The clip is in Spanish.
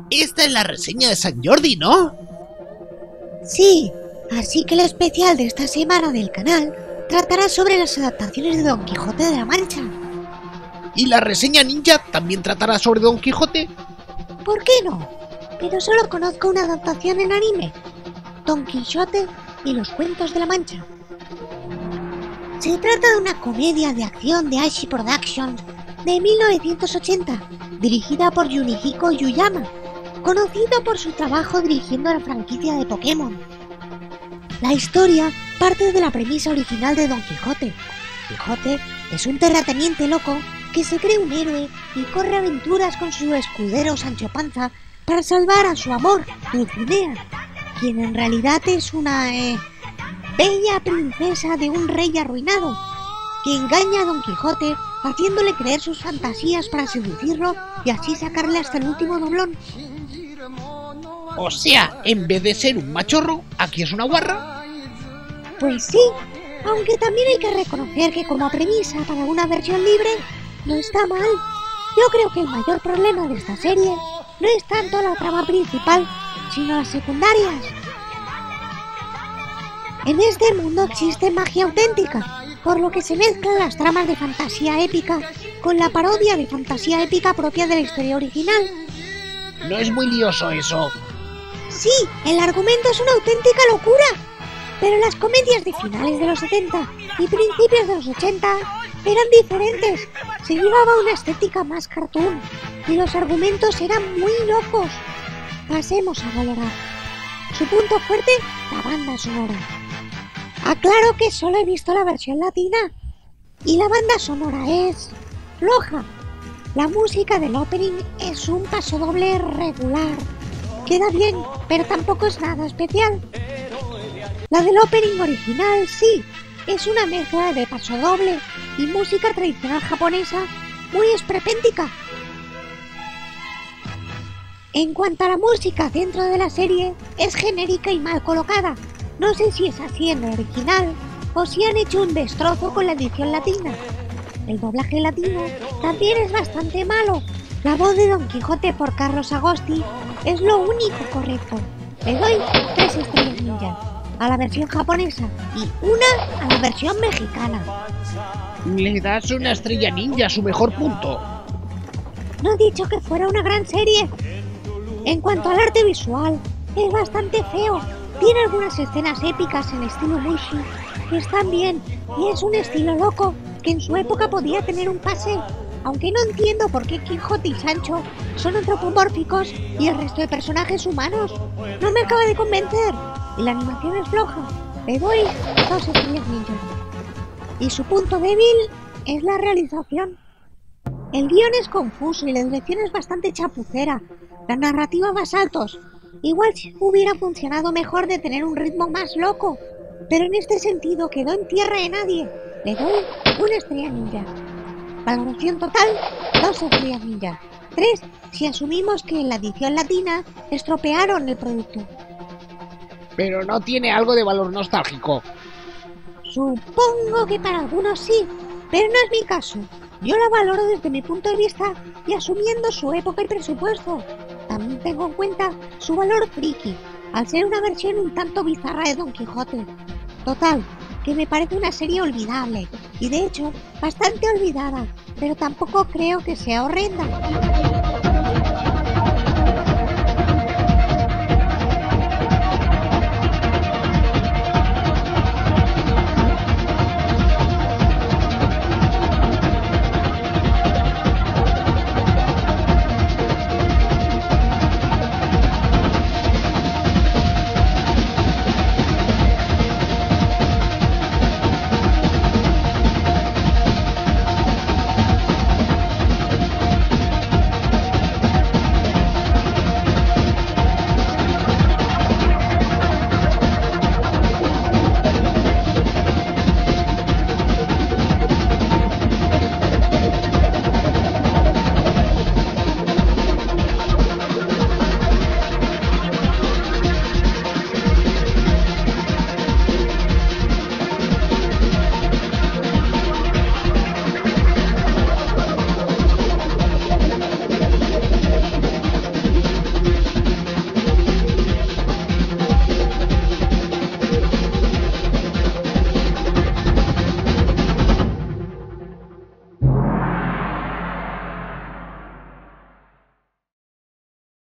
Esta es la reseña de San Jordi, ¿no? Sí, así que el especial de esta semana del canal tratará sobre las adaptaciones de Don Quijote de la Mancha. ¿Y la reseña ninja también tratará sobre Don Quijote? ¿Por qué no? Pero solo conozco una adaptación en anime: Don Quijote y los Cuentos de la Mancha. Se trata de una comedia de acción de Aichi Productions de 1980, dirigida por Junihiko Yuyama, conocido por su trabajo dirigiendo la franquicia de Pokémon. La historia parte de la premisa original de Don Quijote. Quijote es un terrateniente loco que se cree un héroe y corre aventuras con su escudero Sancho Panza para salvar a su amor, Dulcinea, quien en realidad es una bella princesa de un rey arruinado, que engaña a Don Quijote haciéndole creer sus fantasías para seducirlo y así sacarle hasta el último doblón. O sea, en vez de ser un machorro, aquí es una guarra. Pues sí, aunque también hay que reconocer que como premisa para una versión libre no está mal. Yo creo que el mayor problema de esta serie no es tanto la trama principal, sino las secundarias. En este mundo existe magia auténtica, por lo que se mezclan las tramas de fantasía épica con la parodia de fantasía épica propia de la historia original. No es muy lioso eso. Sí, el argumento es una auténtica locura, pero las comedias de finales de los 70 y principios de los 80 eran diferentes. Se llevaba una estética más cartoon y los argumentos eran muy locos. Pasemos a valorar. Su punto fuerte, la banda sonora. Aclaro que solo he visto la versión latina y la banda sonora es floja. La música del opening es un pasodoble regular. Queda bien, pero tampoco es nada especial. La del opening original sí, es una mezcla de pasodoble y música tradicional japonesa muy esperpéntica. En cuanto a la música dentro de la serie, es genérica y mal colocada. No sé si es así en el original o si han hecho un destrozo con la edición latina. El doblaje latino también es bastante malo. La voz de Don Quijote por Carlos Agosti es lo único correcto. Le doy 3 estrellas ninja a la versión japonesa y 1 a la versión mexicana. Le das una estrella ninja a su mejor punto. No he dicho que fuera una gran serie. En cuanto al arte visual, es bastante feo. Tiene algunas escenas épicas en estilo Mushi que están bien y es un estilo loco que en su época podía tener un pase. Aunque no entiendo por qué Quijote y Sancho son antropomórficos y el resto de personajes humanos. No me acaba de convencer y la animación es floja. Le doy 2 estrellas ninja. Y su punto débil es la realización. El guión es confuso y la dirección es bastante chapucera. La narrativa va a saltos. Igual hubiera funcionado mejor de tener un ritmo más loco, pero en este sentido quedó en tierra de nadie. Le doy 1 estrella ninja. Valoración total, 2 estrellas ninja. 3 si asumimos que en la edición latina estropearon el producto. Pero no tiene algo de valor nostálgico. Supongo que para algunos sí, pero no es mi caso. Yo la valoro desde mi punto de vista y asumiendo su época y presupuesto. También tengo en cuenta su valor friki, al ser una versión un tanto bizarra de Don Quijote. Total, que me parece una serie olvidable, y de hecho, bastante olvidada, pero tampoco creo que sea horrenda.